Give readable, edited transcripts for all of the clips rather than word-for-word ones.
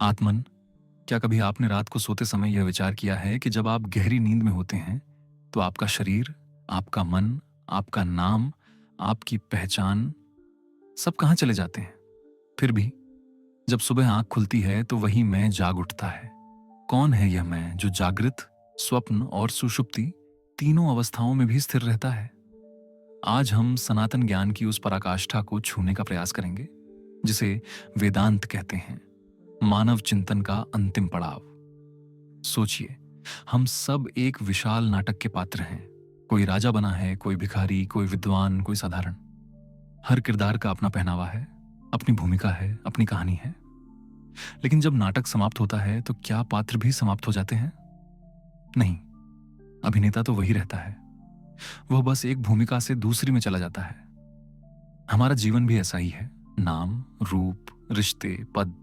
आत्मन, क्या कभी आपने रात को सोते समय यह विचार किया है कि जब आप गहरी नींद में होते हैं तो आपका शरीर, आपका मन, आपका नाम, आपकी पहचान सब कहाँ चले जाते हैं? फिर भी जब सुबह आंख खुलती है तो वही मैं जाग उठता है। कौन है यह मैं जो जागृत, स्वप्न और सुषुप्ति तीनों अवस्थाओं में भी स्थिर रहता है? आज हम सनातन ज्ञान की उस पराकाष्ठा को छूने का प्रयास करेंगे जिसे वेदांत कहते हैं, मानव चिंतन का अंतिम पड़ाव। सोचिए, हम सब एक विशाल नाटक के पात्र हैं। कोई राजा बना है, कोई भिखारी, कोई विद्वान, कोई साधारण। हर किरदार का अपना पहनावा है, अपनी भूमिका है, अपनी कहानी है। लेकिन जब नाटक समाप्त होता है तो क्या पात्र भी समाप्त हो जाते हैं? नहीं, अभिनेता तो वही रहता है। वह बस एक भूमिका से दूसरी में चला जाता है। हमारा जीवन भी ऐसा ही है। नाम, रूप, रिश्ते, पद,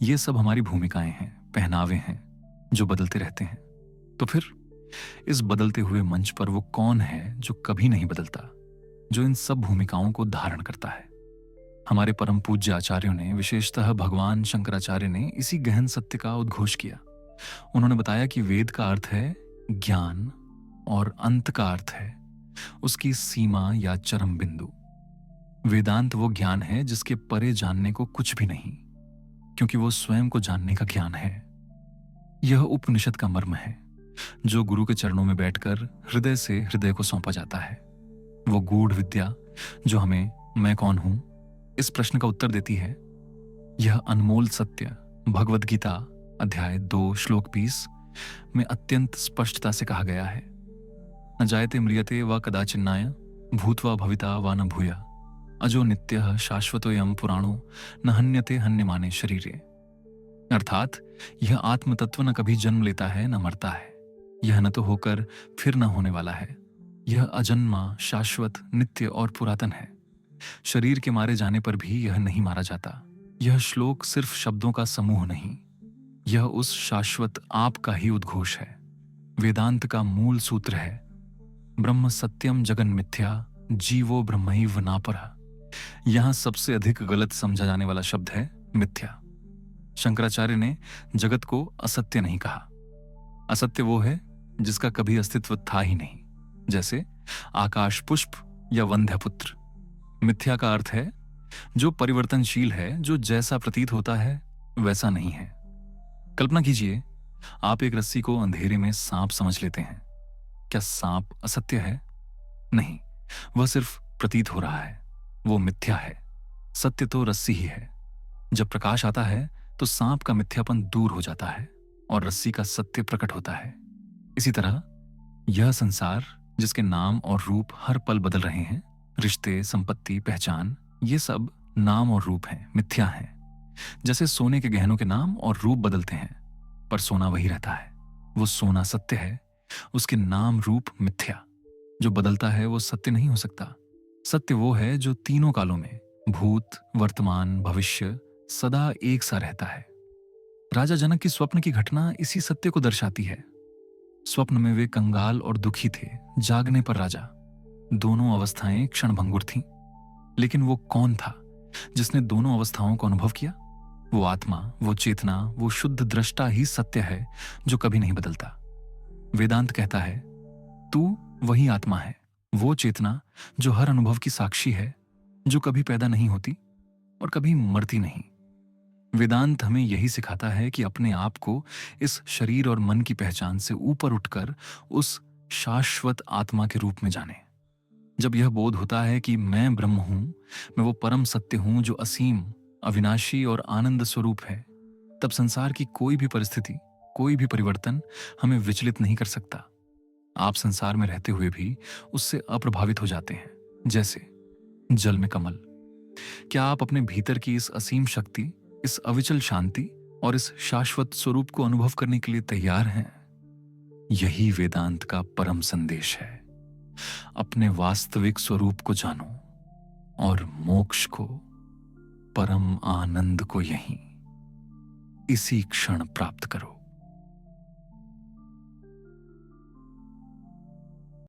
ये सब हमारी भूमिकाएं हैं, पहनावे हैं जो बदलते रहते हैं। तो फिर इस बदलते हुए मंच पर वो कौन है जो कभी नहीं बदलता, जो इन सब भूमिकाओं को धारण करता है? हमारे परम पूज्य आचार्यों ने, विशेषतः भगवान शंकराचार्य ने इसी गहन सत्य का उद्घोष किया। उन्होंने बताया कि वेद का अर्थ है ज्ञान और अंत का अर्थ है उसकी सीमा या चरम बिंदु। वेदांत वो ज्ञान है जिसके परे जानने को कुछ भी नहीं, क्योंकि वो स्वयं को जानने का ज्ञान है। यह उपनिषद का मर्म है जो गुरु के चरणों में बैठकर हृदय से हृदय को सौंपा जाता है। वो गूढ़ विद्या जो हमें मैं कौन हूं इस प्रश्न का उत्तर देती है। यह अनमोल सत्य भगवद गीता अध्याय 2 श्लोक 20 में अत्यंत स्पष्टता से कहा गया है। न जायते म्रियते व कदाचिन्नाय भूत्वा भविता व न भूया अजो नित्यः शाश्वतोऽयं पुराणो न हन्यते हन्यमाने शरीरे। अर्थात यह आत्म तत्व न कभी जन्म लेता है न मरता है। यह न तो होकर फिर न होने वाला है। यह अजन्मा, शाश्वत, नित्य और पुरातन है। शरीर के मारे जाने पर भी यह नहीं मारा जाता। यह श्लोक सिर्फ शब्दों का समूह नहीं, यह उस शाश्वत आप का ही उद्घोष है। वेदांत का मूल सूत्र है ब्रह्म सत्यम जगन मिथ्या जीवो ब्रह्मैव नापरः। यहां सबसे अधिक गलत समझा जाने वाला शब्द है मिथ्या। शंकराचार्य ने जगत को असत्य नहीं कहा। असत्य वो है जिसका कभी अस्तित्व था ही नहीं, जैसे आकाश पुष्प या वंध्य पुत्र। मिथ्या का अर्थ है जो परिवर्तनशील है, जो जैसा प्रतीत होता है वैसा नहीं है। कल्पना कीजिए, आप एक रस्सी को अंधेरे में सांप समझ लेते हैं। क्या सांप असत्य है? नहीं, वह सिर्फ प्रतीत हो रहा है। वो मिथ्या है। सत्य तो रस्सी ही है। जब प्रकाश आता है तो सांप का मिथ्यापन दूर हो जाता है और रस्सी का सत्य प्रकट होता है। इसी तरह यह संसार जिसके नाम और रूप हर पल बदल रहे हैं, रिश्ते, संपत्ति, पहचान, ये सब नाम और रूप हैं, मिथ्या हैं। जैसे सोने के गहनों के नाम और रूप बदलते हैं, पर सोना वही रहता है। वो सोना सत्य है, उसके नाम रूप मिथ्या। जो बदलता है वो सत्य नहीं हो सकता। सत्य वो है जो तीनों कालों में, भूत, वर्तमान, भविष्य, सदा एक सा रहता है। राजा जनक की स्वप्न की घटना इसी सत्य को दर्शाती है। स्वप्न में वे कंगाल और दुखी थे, जागने पर राजा। दोनों अवस्थाएं क्षणभंगुर थीं। लेकिन वो कौन था जिसने दोनों अवस्थाओं को अनुभव किया? वो आत्मा, वो चेतना, वो शुद्ध दृष्टा ही सत्य है जो कभी नहीं बदलता। वेदांत कहता है तू वही आत्मा है, वो चेतना जो हर अनुभव की साक्षी है, जो कभी पैदा नहीं होती और कभी मरती नहीं। वेदांत हमें यही सिखाता है कि अपने आप को इस शरीर और मन की पहचान से ऊपर उठकर उस शाश्वत आत्मा के रूप में जाने। जब यह बोध होता है कि मैं ब्रह्म हूं, मैं वो परम सत्य हूं जो असीम, अविनाशी और आनंद स्वरूप है, तब संसार की कोई भी परिस्थिति, कोई भी परिवर्तन हमें विचलित नहीं कर सकता। आप संसार में रहते हुए भी उससे अप्रभावित हो जाते हैं, जैसे जल में कमल। क्या आप अपने भीतर की इस असीम शक्ति, इस अविचल शांति और इस शाश्वत स्वरूप को अनुभव करने के लिए तैयार हैं? यही वेदांत का परम संदेश है। अपने वास्तविक स्वरूप को जानो और मोक्ष को, परम आनंद को यहीं इसी क्षण प्राप्त करो।